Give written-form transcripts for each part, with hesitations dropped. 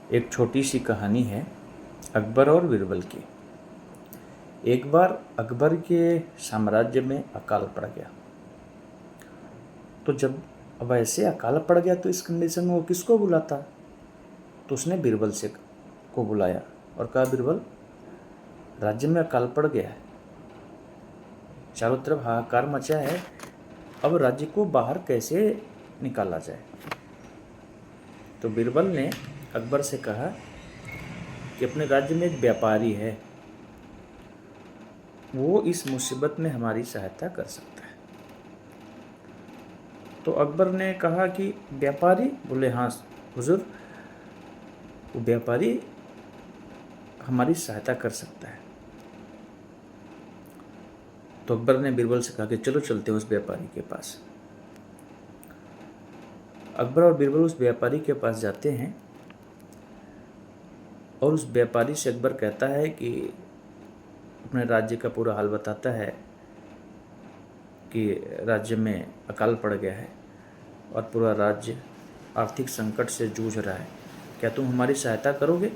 एक छोटी सी कहानी है अकबर और बीरबल की। एक बार अकबर के साम्राज्य में अकाल पड़ गया। तो जब अब ऐसे अकाल पड़ गया तो इस कंडीशन में वो किसको बुलाता? तो उसने बीरबल से को बुलाया और कहा, बीरबल, राज्य में अकाल पड़ गया है, चारों तरफ हाहाकार मचा है, अब राज्य को बाहर कैसे निकाला जाए? तो बीरबल ने अकबर से कहा कि अपने राज्य में एक व्यापारी है, वो इस मुसीबत में हमारी सहायता कर सकता है। तो अकबर ने कहा कि व्यापारी? बोले, हाँ हुजूर, वो व्यापारी हमारी सहायता कर सकता है। तो अकबर ने बीरबल से कहा कि चलो चलते हैं उस व्यापारी के पास। अकबर और बीरबल उस व्यापारी के पास जाते हैं और उस व्यापारी से अकबर कहता है कि अपने राज्य का पूरा हाल बताता है कि राज्य में अकाल पड़ गया है और पूरा राज्य आर्थिक संकट से जूझ रहा है, क्या तुम हमारी सहायता करोगे?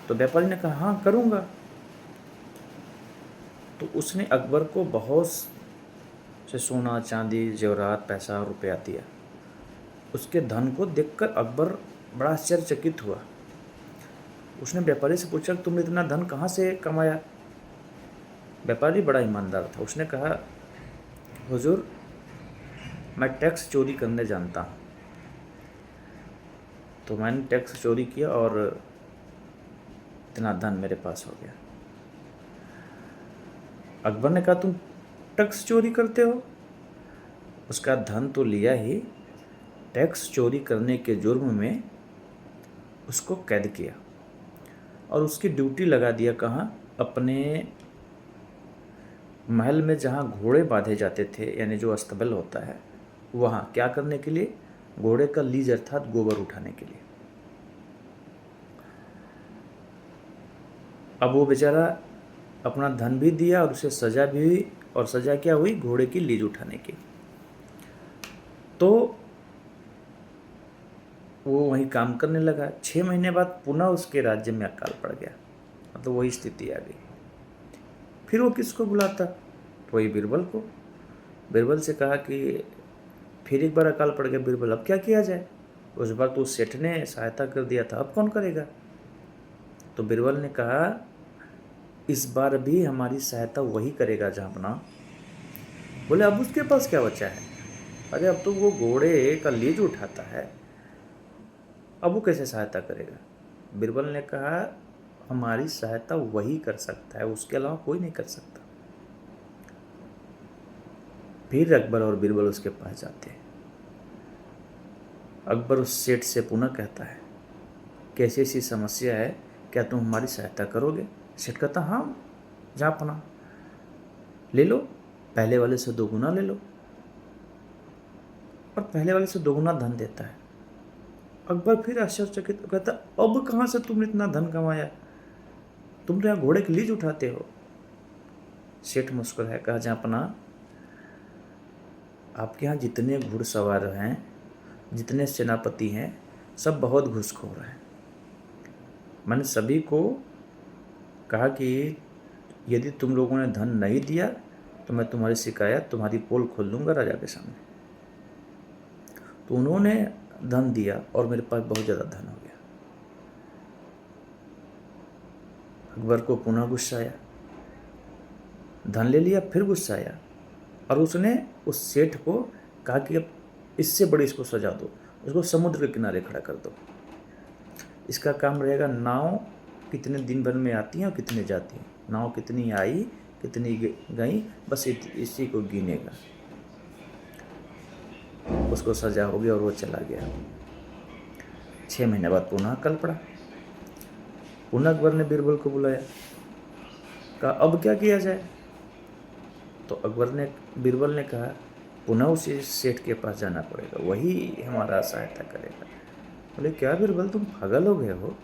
तो व्यापारी ने कहा, हाँ करूँगा। तो उसने अकबर को बहुत से सोना चांदी जेवरात पैसा रुपया दिया। उसके धन को देखकर अकबर बड़ा आश्चर्यचकित हुआ। उसने व्यापारी से पूछा, तुमने इतना धन कहाँ से कमाया? व्यापारी बड़ा ईमानदार था। उसने कहा, हुजूर, मैं टैक्स चोरी करने जानता हूँ, तो मैंने टैक्स चोरी किया और इतना धन मेरे पास हो गया। अकबर ने कहा, तुम टैक्स चोरी करते हो? उसका धन तो लिया ही, टैक्स चोरी करने के जुर्म में उसको कैद किया और उसकी ड्यूटी लगा दिया। कहाँ? अपने महल में जहाँ घोड़े बांधे जाते थे, यानी जो अस्तबल होता है, वहाँ क्या करने के लिए? घोड़े का लीज अर्थात गोबर उठाने के लिए। अब वो बेचारा अपना धन भी दिया और उसे सज़ा भी हुई, और सज़ा क्या हुई? घोड़े की लीज उठाने की। तो वो वहीं काम करने लगा। 6 महीने बाद पुनः उसके राज्य में अकाल पड़ गया, मतलब वही स्थिति आ गई। फिर वो किसको बुलाता? तो वही बीरबल को। बीरबल से कहा कि फिर एक बार अकाल पड़ गया। बीरबल, अब क्या किया जाए? उस बार तो सेठ ने सहायता कर दिया था, अब कौन करेगा? तो बीरबल ने कहा, इस बार भी हमारी सहायता वही करेगा जहाँपना। बोले, अब उसके पास क्या बचा है? अरे अब तो वो घोड़े का लीज उठाता है, अब वो कैसे सहायता करेगा? बीरबल ने कहा, हमारी सहायता वही कर सकता है, उसके अलावा कोई नहीं कर सकता। फिर अकबर और बीरबल उसके पास जाते हैं। अकबर उस सेठ से पुनः कहता है, कैसी ऐसी समस्या है, क्या तुम हमारी सहायता करोगे? सेठ कहता, हाँ जहाँपना, ले लो, पहले वाले से 2 गुना ले लो। और पहले वाले से 2 गुना धन देता है। अकबर फिर आश्चर्यचकित कहता, अब कहाँ से तुमने इतना धन कमाया? तुम तो यहाँ घोड़े की लीज उठाते हो। सेठ मुस्कुराया, कहा, जहाँपना, आपके यहाँ जितने घुड़सवार हैं, जितने सेनापति हैं, सब बहुत घूसखोर हैं। मैंने सभी को कहा कि यदि तुम लोगों ने धन नहीं दिया तो मैं तुम्हारी शिकायत, तुम्हारी पोल खोल दूंगा राजा के सामने। तो उन्होंने धन दिया और मेरे पास बहुत ज़्यादा धन हो गया। अकबर को पुनः गुस्सा आया, धन ले लिया, फिर गुस्सा आया, और उसने उस सेठ को कहा कि अब इससे बड़ी इसको सजा दो, उसको समुद्र के किनारे खड़ा कर दो। इसका काम रहेगा, नाव कितने दिन भर में आती हैं और कितने जाती हैं, नाव कितनी आई कितनी गई, बस इसी को गिनेगा। उसको सजा हो गई और वो चला गया। 6 महीने बाद पुनः अकाल पड़ा। पुनः अकबर ने बीरबल को बुलाया, कहा, अब क्या किया जाए? तो बीरबल ने कहा, पुनः उसी सेठ के पास जाना पड़ेगा, वही हमारा सहायता करेगा। बोले, क्या बीरबल, तुम पागल हो गए हो?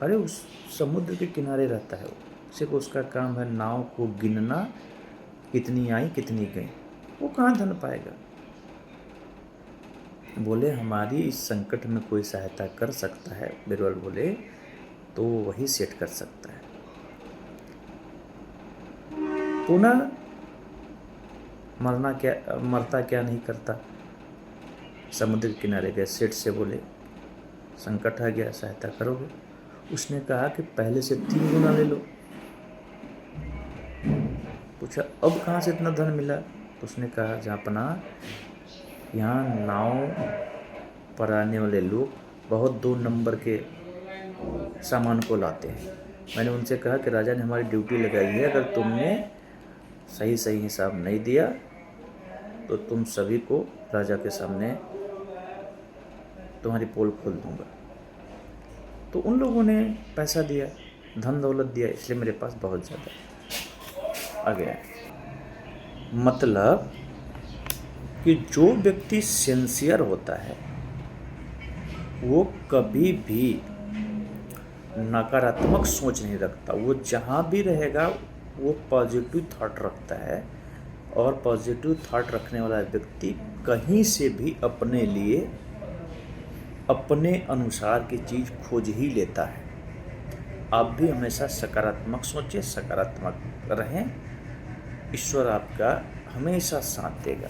अरे उस समुद्र के किनारे रहता है वो, सिर्फ उसका काम है नाव को गिनना, कितनी आई कितनी गई, वो कहाँ धन पाएगा? बोले हमारी इस संकट में कोई सहायता कर सकता है, बीरबल बोले, तो वही सेट कर सकता है। पुनः मरता क्या नहीं करता। समुद्र के किनारे गए, सेठ से बोले संकट आ गया, सहायता करोगे? उसने कहा कि पहले से 3 गुना ले लो। पूछा अब कहाँ से इतना धन मिला? तो उसने कहा जहाँपना, यहाँ नाव पर आने वाले लोग बहुत 2 नंबर के सामान को लाते हैं। मैंने उनसे कहा कि राजा ने हमारी ड्यूटी लगाई है, अगर तुमने सही हिसाब नहीं दिया तो तुम सभी को राजा के सामने तुम्हारी पोल खोल दूंगा। तो उन लोगों ने पैसा दिया, धन दौलत दिया, इसलिए मेरे पास बहुत ज़्यादा आ गया। मतलब कि जो व्यक्ति सिंसियर होता है वो कभी भी नकारात्मक सोच नहीं रखता। वो जहाँ भी रहेगा वो पॉजिटिव थॉट रखता है, और पॉजिटिव थॉट रखने वाला व्यक्ति कहीं से भी अपने लिए अपने अनुसार की चीज़ खोज ही लेता है। आप भी हमेशा सकारात्मक सोचें, सकारात्मक रहें। ईश्वर आपका हमेशा साथ देगा।